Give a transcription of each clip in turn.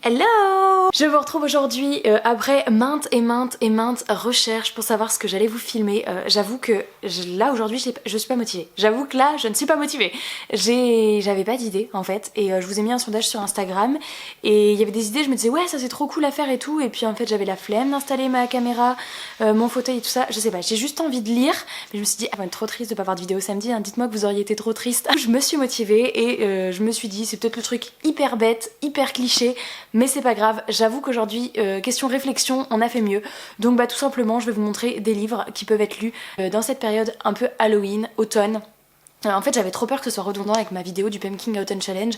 Hello! Je vous retrouve aujourd'hui après maintes recherches pour savoir ce que j'allais vous filmer. J'avoue que là aujourd'hui je suis pas motivée. J'avoue que là je ne suis pas motivée. J'avais pas d'idée en fait et je vous ai mis un sondage sur Instagram et il y avait des idées, je me disais ouais ça c'est trop cool à faire et tout, et puis en fait j'avais la flemme d'installer ma caméra, mon fauteuil et tout ça, je sais pas, j'ai juste envie de lire, mais je me suis dit ah ben trop triste de pas avoir de vidéo samedi, hein, dites-moi que vous auriez été trop triste. Je me suis motivée et je me suis dit c'est peut-être le truc hyper bête, hyper cliché, mais c'est pas grave, j'avoue qu'aujourd'hui, question réflexion, on a fait mieux. Donc bah tout simplement, je vais vous montrer des livres qui peuvent être lus dans cette période un peu Halloween, automne. En fait j'avais trop peur que ce soit redondant avec ma vidéo du Pumpkin Autumn Challenge,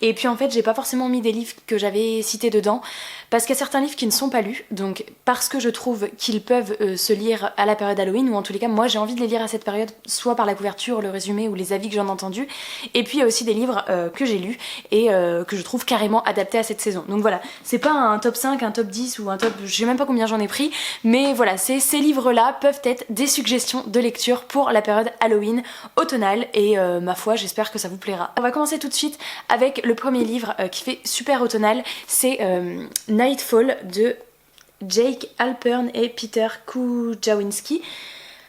et puis en fait j'ai pas forcément mis des livres que j'avais cités dedans parce qu'il y a certains livres qui ne sont pas lus, donc parce que je trouve qu'ils peuvent se lire à la période Halloween, ou en tous les cas moi j'ai envie de les lire à cette période, soit par la couverture, le résumé ou les avis que j'en ai entendus, et puis il y a aussi des livres que j'ai lus et que je trouve carrément adaptés à cette saison. Donc voilà, c'est pas un top 5, un top 10 ou un top, je sais même pas combien j'en ai pris, mais voilà, ces livres là peuvent être des suggestions de lecture pour la période Halloween automnale. Et ma foi j'espère que ça vous plaira. On va commencer tout de suite avec le premier livre qui fait super automnal, c'est Nightfall de Jake Halpern et Peter Kujawinski,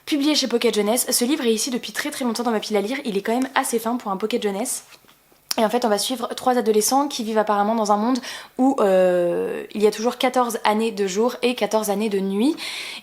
publié chez Pocket Jeunesse. Ce livre est ici depuis très longtemps dans ma pile à lire, il est quand même assez fin pour un Pocket Jeunesse. Et en fait on va suivre 3 adolescents qui vivent apparemment dans un monde où il y a toujours 14 années de jour et 14 années de nuit.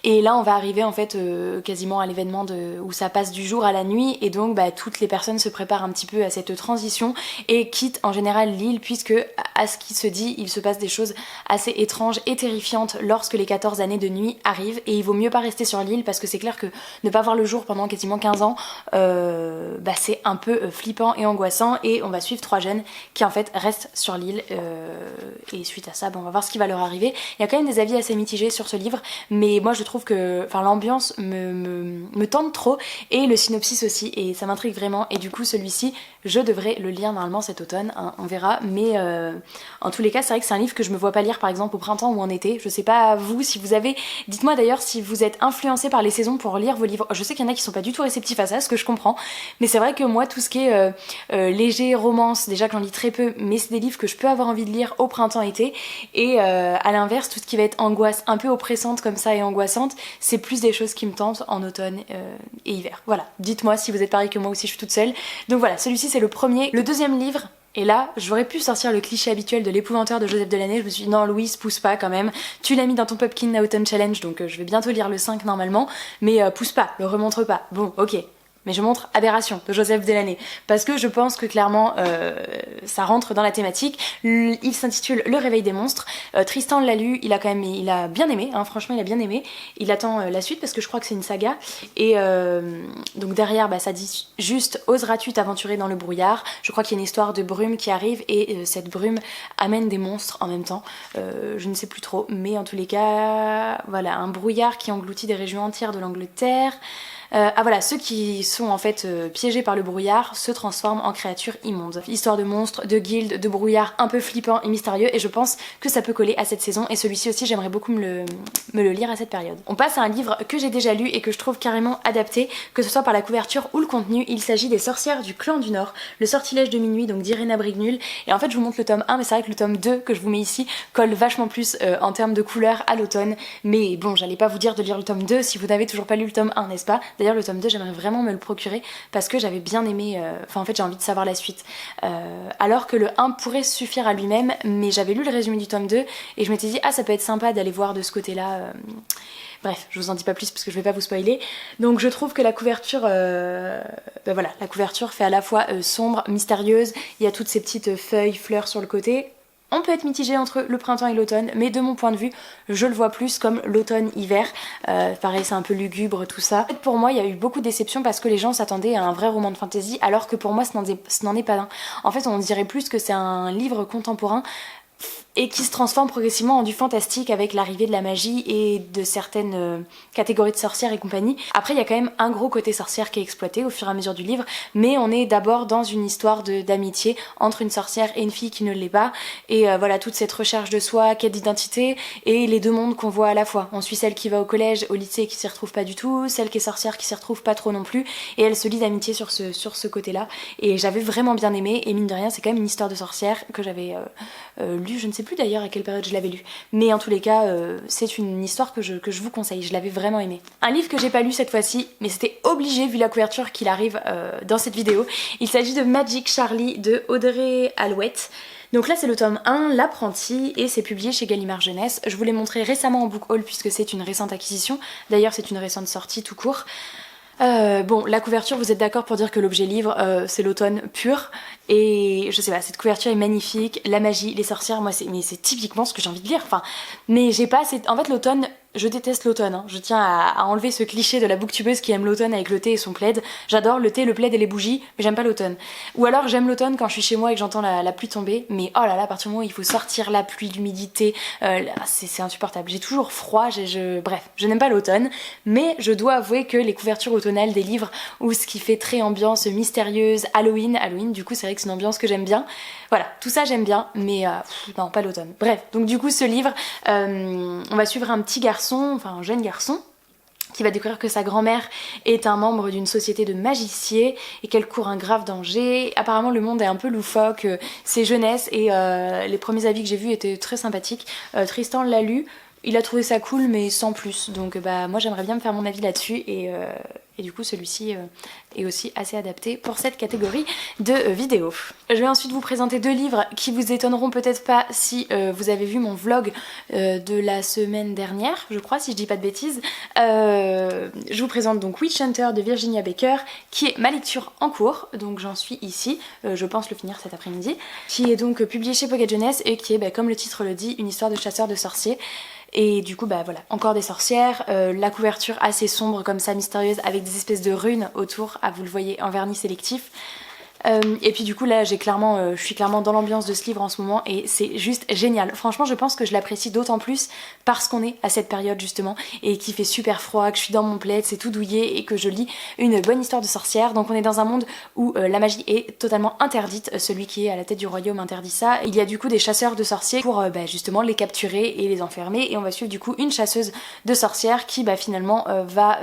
Et là on va arriver en fait quasiment à l'événement où ça passe du jour à la nuit, et donc bah, toutes les personnes se préparent un petit peu à cette transition et quittent en général l'île, puisque à ce qui se dit il se passe des choses assez étranges et terrifiantes lorsque les 14 années de nuit arrivent, et il vaut mieux pas rester sur l'île parce que c'est clair que ne pas voir le jour pendant quasiment 15 ans bah, c'est un peu flippant et angoissant. Et on va suivre 3 jeunes qui en fait restent sur l'île et suite à ça on va voir ce qui va leur arriver. Il y a quand même des avis assez mitigés sur ce livre, mais moi je trouve que l'ambiance me tente trop, et le synopsis aussi, et ça m'intrigue vraiment, et du coup celui-ci je devrais le lire normalement cet automne, hein, on verra, mais en tous les cas c'est vrai que c'est un livre que je me vois pas lire par exemple au printemps ou en été. Je sais pas vous si vous avez, dites-moi d'ailleurs si vous êtes influencé par les saisons pour lire vos livres. Je sais qu'il y en a qui sont pas du tout réceptifs à ça, ce que je comprends, mais c'est vrai que moi tout ce qui est léger, romance, déjà que j'en lis très peu, mais c'est des livres que je peux avoir envie de lire au printemps-été. Et à l'inverse, tout ce qui va être angoisse un peu oppressante comme ça et angoissante, c'est plus des choses qui me tentent en automne et hiver. Voilà, dites-moi si vous êtes pareil que moi ou si je suis toute seule. Donc voilà, celui-ci c'est le premier. Le deuxième livre, et là, j'aurais pu sortir le cliché habituel de l'épouvanteur de Joseph Delaney. Je me suis dit non Louise, pousse pas quand même, tu l'as mis dans ton Pumpkin Autumn Challenge, donc je vais bientôt lire le 5 normalement, mais pousse pas, le remontre pas. Bon, ok. Mais je montre Aberration de Joseph Delaney parce que je pense que clairement ça rentre dans la thématique. Il s'intitule Le Réveil des monstres. Tristan l'a lu, il a bien aimé, hein, franchement il a bien aimé. Il attend la suite parce que je crois que c'est une saga. Et donc derrière ça dit juste oseras-tu t'aventurer dans le brouillard. Je crois qu'il y a une histoire de brume qui arrive et cette brume amène des monstres en même temps. Je ne sais plus trop, mais en tous les cas voilà, un brouillard qui engloutit des régions entières de l'Angleterre. Voilà, ceux qui sont en fait piégés par le brouillard se transforment en créatures immondes. Histoire de monstres, de guildes, de brouillard un peu flippant et mystérieux, et je pense que ça peut coller à cette saison, et celui-ci aussi j'aimerais beaucoup me le lire à cette période. On passe à un livre que j'ai déjà lu et que je trouve carrément adapté, que ce soit par la couverture ou le contenu. Il s'agit des Sorcières du Clan du Nord, Le Sortilège de Minuit, donc d'Irena Brignol. Et en fait je vous montre le tome 1, mais c'est vrai que le tome 2 que je vous mets ici colle vachement plus en termes de couleurs à l'automne. Mais bon, j'allais pas vous dire de lire le tome 2 si vous n'avez toujours pas lu le tome 1, n'est-ce pas? D'ailleurs le tome 2 j'aimerais vraiment me le procurer parce que j'avais bien aimé, en fait j'ai envie de savoir la suite, alors que le 1 pourrait suffire à lui-même, mais j'avais lu le résumé du tome 2 et je m'étais dit ah ça peut être sympa d'aller voir de ce côté là. Bref, je vous en dis pas plus parce que je vais pas vous spoiler. Donc je trouve que la couverture, voilà, la couverture fait à la fois sombre, mystérieuse, il y a toutes ces petites feuilles, fleurs sur le côté. On peut être mitigé entre le printemps et l'automne, mais de mon point de vue, je le vois plus comme l'automne-hiver. Pareil, c'est un peu lugubre, tout ça. En fait, pour moi, il y a eu beaucoup de déceptions parce que les gens s'attendaient à un vrai roman de fantasy, alors que pour moi, ce n'en est pas un. En fait, on dirait plus que c'est un livre contemporain et qui se transforme progressivement en du fantastique avec l'arrivée de la magie et de certaines catégories de sorcières et compagnie. Après il y a quand même un gros côté sorcière qui est exploité au fur et à mesure du livre, mais on est d'abord dans une histoire d'amitié entre une sorcière et une fille qui ne l'est pas, et voilà, toute cette recherche de soi, quête d'identité, et les deux mondes qu'on voit à la fois. On suit celle qui va au collège, au lycée, qui s'y retrouve pas du tout, celle qui est sorcière qui s'y retrouve pas trop non plus, et elle se lie d'amitié sur ce côté là, et j'avais vraiment bien aimé, et mine de rien c'est quand même une histoire de sorcière que j'avais lue je ne sais plus d'ailleurs à quelle période je l'avais lu, mais en tous les cas c'est une histoire que je vous conseille, je l'avais vraiment aimé. Un livre que j'ai pas lu cette fois-ci, mais c'était obligé vu la couverture qu'il arrive dans cette vidéo, il s'agit de Magic Charlie de Audrey Alouette. Donc là c'est le tome 1, L'apprenti, et c'est publié chez Gallimard Jeunesse. Je vous l'ai montré récemment en book haul puisque c'est une récente acquisition, d'ailleurs c'est une récente sortie tout court. Bon, la couverture, vous êtes d'accord pour dire que l'objet livre, c'est l'automne pur, et je sais pas, cette couverture est magnifique, la magie, les sorcières, moi c'est typiquement ce que j'ai envie de lire, enfin, mais j'ai pas assez... En fait l'automne, je déteste l'automne, hein. Je tiens à enlever ce cliché de la booktubeuse qui aime l'automne avec le thé et son plaid. J'adore le thé, le plaid et les bougies, mais j'aime pas l'automne. Ou alors j'aime l'automne quand je suis chez moi et que j'entends la pluie tomber, mais oh là là, à partir du moment où il faut sortir la pluie, l'humidité, c'est insupportable. J'ai toujours froid, bref, je n'aime pas l'automne, mais je dois avouer que les couvertures automnales des livres, ou ce qui fait très ambiance mystérieuse, Halloween, du coup c'est vrai que c'est une ambiance que j'aime bien. Voilà, tout ça j'aime bien, mais non, pas l'automne. Bref, donc du coup ce livre, on va suivre un petit garçon, enfin un jeune garçon, qui va découvrir que sa grand-mère est un membre d'une société de magiciers et qu'elle court un grave danger. Apparemment le monde est un peu loufoque, c'est jeunesse, et les premiers avis que j'ai vus étaient très sympathiques. Tristan l'a lu, il a trouvé ça cool mais sans plus, donc bah moi j'aimerais bien me faire mon avis là-dessus, et du coup celui-ci est aussi assez adapté pour cette catégorie de vidéos. Je vais ensuite vous présenter 2 livres qui vous étonneront peut-être pas si vous avez vu mon vlog de la semaine dernière, je crois, si je dis pas de bêtises. Je vous présente donc Witch Hunter de Virginia Baker, qui est ma lecture en cours, donc j'en suis ici, je pense le finir cet après-midi, qui est donc publié chez Pocket Jeunesse et qui est, bah, comme le titre le dit, une histoire de chasseur de sorciers. Et du coup, bah voilà, encore des sorcières, la couverture assez sombre comme ça, mystérieuse, avec des espèces de runes autour, vous le voyez, en vernis sélectif. Et puis du coup là je suis clairement dans l'ambiance de ce livre en ce moment, et c'est juste génial. Franchement je pense que je l'apprécie d'autant plus parce qu'on est à cette période justement et qu'il fait super froid, que je suis dans mon plaid, c'est tout douillet, et que je lis une bonne histoire de sorcière. Donc on est dans un monde où la magie est totalement interdite, celui qui est à la tête du royaume interdit ça. Il y a du coup des chasseurs de sorciers pour justement les capturer et les enfermer, et on va suivre du coup une chasseuse de sorcières qui finalement va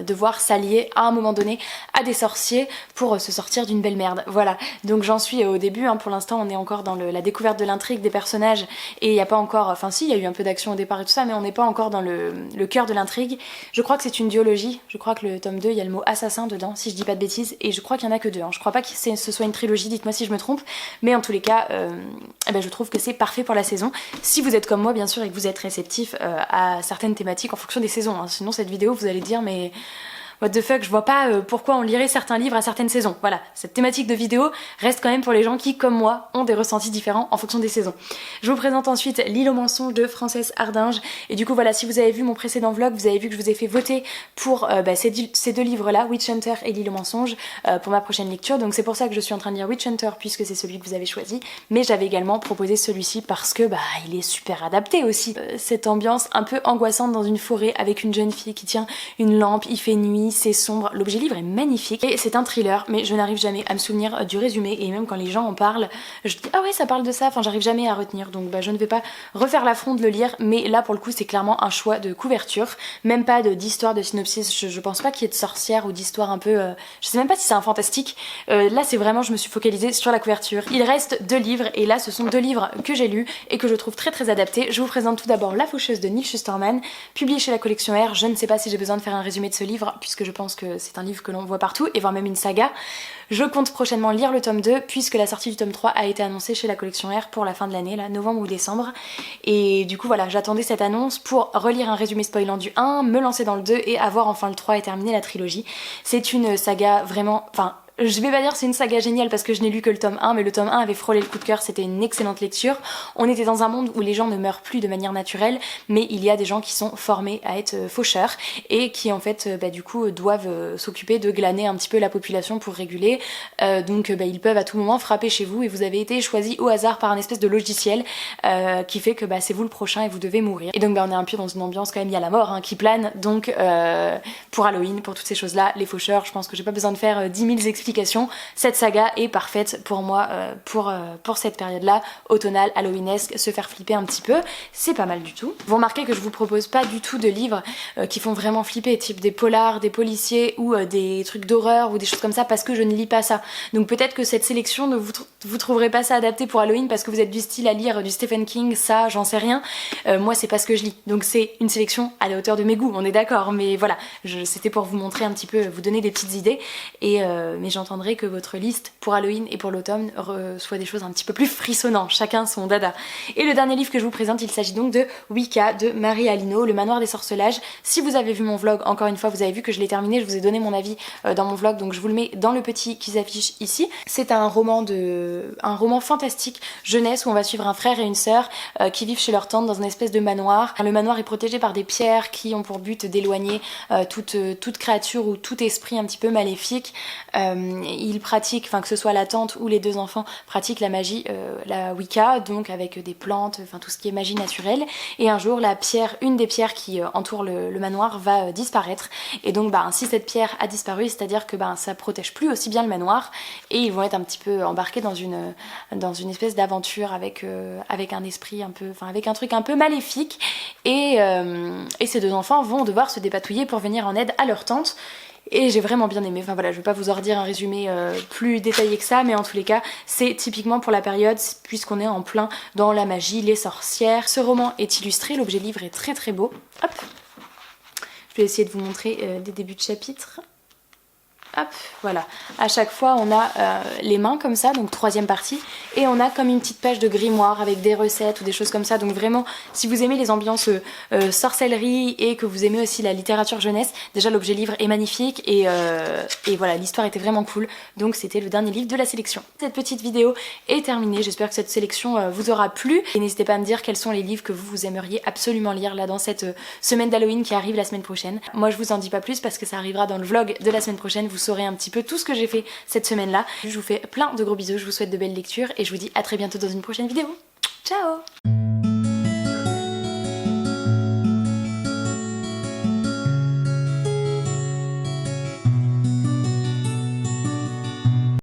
devoir s'allier à un moment donné à des sorciers pour se sortir d'une belle merde. Voilà, donc j'en suis au début, hein. Pour l'instant on est encore dans la découverte de l'intrigue, des personnages, et il n'y a pas encore, enfin si, il y a eu un peu d'action au départ et tout ça, mais on n'est pas encore dans le cœur de l'intrigue. Je crois que c'est une duologie, je crois que le tome 2, il y a le mot assassin dedans, si je dis pas de bêtises, et je crois qu'il y en a que 2, hein. Je crois pas que ce soit une trilogie, dites-moi si je me trompe, mais en tous les cas, je trouve que c'est parfait pour la saison, si vous êtes comme moi bien sûr et que vous êtes réceptif à certaines thématiques en fonction des saisons, hein. Sinon cette vidéo vous allez dire mais what the fuck, je vois pas pourquoi on lirait certains livres à certaines saisons. Voilà, cette thématique de vidéo reste quand même pour les gens qui, comme moi, ont des ressentis différents en fonction des saisons. Je vous présente ensuite L'île aux mensonges de Frances Hardinge, et du coup voilà, si vous avez vu mon précédent vlog, vous avez vu que je vous ai fait voter pour ces 2 livres-là, Witch Hunter et L'île aux mensonges, pour ma prochaine lecture. Donc c'est pour ça que je suis en train de lire Witch Hunter, puisque c'est celui que vous avez choisi, mais j'avais également proposé celui-ci parce que il est super adapté aussi. Cette ambiance un peu angoissante dans une forêt avec une jeune fille qui tient une lampe, il fait nuit, c'est sombre, l'objet livre est magnifique, et c'est un thriller, mais je n'arrive jamais à me souvenir du résumé, et même quand les gens en parlent, je dis ah ouais ça parle de ça, enfin j'arrive jamais à retenir, donc je ne vais pas refaire l'affront de le lire, mais là pour le coup c'est clairement un choix de couverture, même pas d'histoire, de synopsis, je pense pas qu'il y ait de sorcière ou d'histoire un peu, je sais même pas si c'est un fantastique, là c'est vraiment, je me suis focalisée sur la couverture. Il reste 2 livres, et là ce sont 2 livres que j'ai lus et que je trouve très très adaptés. Je vous présente tout d'abord La Faucheuse de Neal Shusterman, publié chez la collection R. Je ne sais pas si j'ai besoin de faire un résumé de ce livre, puisque je pense que c'est un livre que l'on voit partout, et voire même une saga. Je compte prochainement lire le tome 2, puisque la sortie du tome 3 a été annoncée chez la collection R pour la fin de l'année, là, novembre ou décembre. Et du coup voilà, j'attendais cette annonce pour relire un résumé spoilant du 1, me lancer dans le 2 et avoir enfin le 3 et terminer la trilogie. C'est une saga vraiment... Enfin, je vais pas dire c'est une saga géniale parce que je n'ai lu que le tome 1, mais le tome 1 avait frôlé le coup de cœur, c'était une excellente lecture. On était dans un monde où les gens ne meurent plus de manière naturelle, mais il y a des gens qui sont formés à être faucheurs et qui en fait du coup doivent s'occuper de glaner un petit peu la population pour réguler. Donc ils peuvent à tout moment frapper chez vous, et vous avez été choisi au hasard par un espèce de logiciel qui fait que c'est vous le prochain et vous devez mourir. Et donc on est un peu dans une ambiance quand même, il y a la mort qui plane, donc pour Halloween, pour toutes ces choses là, les faucheurs, je pense que j'ai pas besoin de faire 10 000 explications explication, cette saga est parfaite pour moi pour cette période-là, automnale, halloweenesque, se faire flipper un petit peu, c'est pas mal du tout. Vous remarquez que je vous propose pas du tout de livres qui font vraiment flipper, type des polars, des policiers ou des trucs d'horreur ou des choses comme ça, parce que je ne lis pas ça. Donc peut-être que cette sélection, vous trouverez pas ça adapté pour Halloween parce que vous êtes du style à lire du Stephen King, ça j'en sais rien. Moi c'est pas ce que je lis, donc c'est une sélection à la hauteur de mes goûts, on est d'accord, mais voilà, c'était pour vous montrer un petit peu, vous donner des petites idées, mais j'entendrai que votre liste pour Halloween et pour l'automne soit des choses un petit peu plus frissonnantes, chacun son dada. Et le dernier livre que je vous présente, il s'agit donc de Wicca de Marie Alino, Le Manoir des Sorcelages. Si vous avez vu mon vlog, encore une fois, vous avez vu que je l'ai terminé, je vous ai donné mon avis dans mon vlog, donc je vous le mets dans le petit qui s'affiche ici. C'est un roman fantastique jeunesse où on va suivre un frère et une sœur qui vivent chez leur tante dans une espèce de manoir. Le manoir est protégé par des pierres qui ont pour but d'éloigner toute créature ou tout esprit un petit peu maléfique. Ils pratiquent, enfin que ce soit la tante ou les deux enfants, pratiquent la magie, la Wicca, donc avec des plantes, enfin tout ce qui est magie naturelle. Et un jour, une des pierres qui entoure le manoir va disparaître. Et donc si cette pierre a disparu, c'est-à-dire que ça protège plus aussi bien le manoir et ils vont être un petit peu embarqués dans une espèce d'aventure avec un esprit un peu, enfin avec un truc un peu maléfique et ces deux enfants vont devoir se dépatouiller pour venir en aide à leur tante. Et j'ai vraiment bien aimé, enfin voilà, je vais pas vous en redire un résumé plus détaillé que ça, mais en tous les cas, c'est typiquement pour la période, puisqu'on est en plein dans la magie, les sorcières. Ce roman est illustré, l'objet livre est très très beau. Hop, je vais essayer de vous montrer des débuts de chapitre. Hop, voilà. À chaque fois, on a les mains comme ça, donc troisième partie, et on a comme une petite page de grimoire avec des recettes ou des choses comme ça. Donc vraiment, si vous aimez les ambiances sorcellerie et que vous aimez aussi la littérature jeunesse, déjà l'objet livre est magnifique et voilà, l'histoire était vraiment cool. Donc c'était le dernier livre de la sélection. Cette petite vidéo est terminée. J'espère que cette sélection vous aura plu. Et n'hésitez pas à me dire quels sont les livres que vous aimeriez absolument lire là dans cette semaine d'Halloween qui arrive la semaine prochaine. Moi, je vous en dis pas plus parce que ça arrivera dans le vlog de la semaine prochaine. Vous saurez un petit peu tout ce que j'ai fait cette semaine-là. Je vous fais plein de gros bisous, je vous souhaite de belles lectures et je vous dis à très bientôt dans une prochaine vidéo. Ciao!